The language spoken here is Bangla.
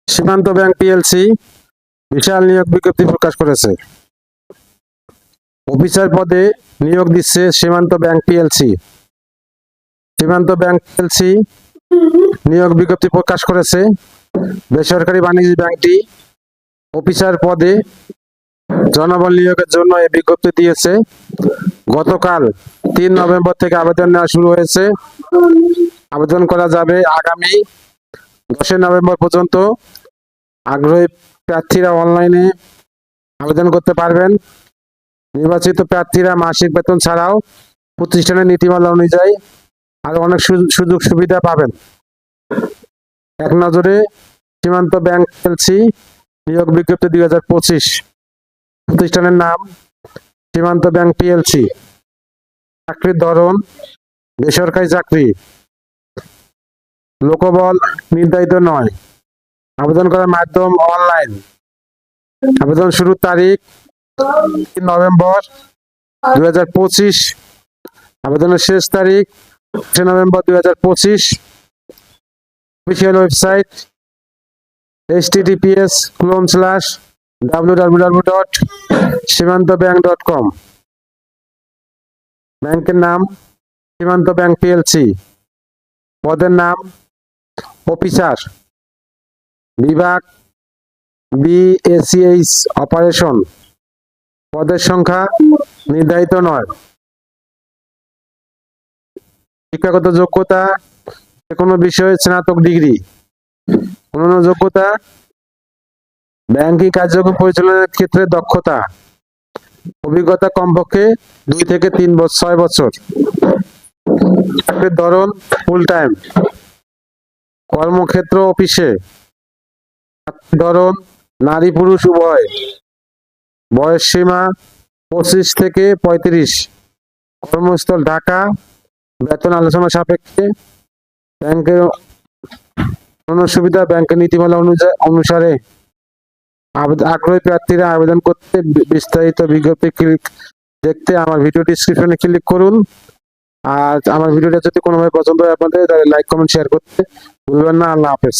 সীমান্ত ব্যাংক পিএলসি বিশাল নিয়োগ বিজ্ঞপ্তি প্রকাশ করেছে। অফিসার পদে নিয়োগ দিচ্ছে সীমান্ত ব্যাংক পিএলসি। সীমান্ত ব্যাংক পিএলসি নিয়োগ বিজ্ঞপ্তি প্রকাশ করেছে। বেসরকারি বাণিজ্য ব্যাংকটি অফিসার পদে জনবল নিয়োগের জন্য এই বিজ্ঞপ্তি দিয়েছে। গতকাল 3 নভেম্বর থেকে আবেদন নেওয়া শুরু হয়েছে। আবেদন করা যাবে আগামী 10 নভেম্বর পর্যন্ত। আগ্রহী প্রার্থীরা অনলাইনে আবেদন করতে পারবেন। নির্বাচিত প্রার্থীরা মাসিক বেতন ছাড়াও প্রতিষ্ঠানের নীতিমালা অনুযায়ী আরো অনেক সুযোগ সুবিধা পাবেন। এক নজরে সীমান্ত ব্যাংক পিএলসি নিয়োগ বিজ্ঞপ্তি 2025। প্রতিষ্ঠানের নাম সীমান্ত ব্যাংক পিএলসি। চাকরির ধরন বেসরকারি চাকরি। লোকবল নির্ধারিত নয়। আবেদন করার মাধ্যম অনলাইন। আবেদন শুরুর তারিখ 3 নভেম্বর 2025। আবেদনের শেষ তারিখ 10 নভেম্বর 2025। Official website https://www.simantbank.com। ব্যাংকের নাম সীমান্ত ব্যাংক পিএলসি। পদের নাম অফিসার। বিভাগ বিএসিএইচ অপারেশন। পদের সংখ্যা নির্ধারিত নয়। শিক্ষাগত যোগ্যতা যে কোনো বিষয়ে স্নাতক ডিগ্রি। অন্যান্য যোগ্যতা ব্যাংকিং কার্যক্রম পরিচালনার ক্ষেত্রে দক্ষতা। অভিজ্ঞতা কমপক্ষে 2 থেকে 6 বছর। চাকরির ধরন ফুল টাইম। কর্মক্ষেত্র অফিসে। ধরন নারী পুরুষ উভয়। বয়স সীমা 25 থেকে 35। কর্মস্থল ঢাকা। বেতন আলোচনা সাপেক্ষে। ব্যাংকের অন্য সুবিধা ব্যাংকের নীতিমালা অনুসারে আগ্রহী প্রার্থীরা আবেদন করতে বিস্তারিত বিজ্ঞপ্তি দেখতে আমার ভিডিও ডিসক্রিপশনে ক্লিক করুন। আর আমার ভিডিওটা যদি কোনোভাবে পছন্দ হয় আপনাদের, তাহলে লাইক কমেন্ট শেয়ার করতে ভুলবেন না। আল্লাহ হাফেজ।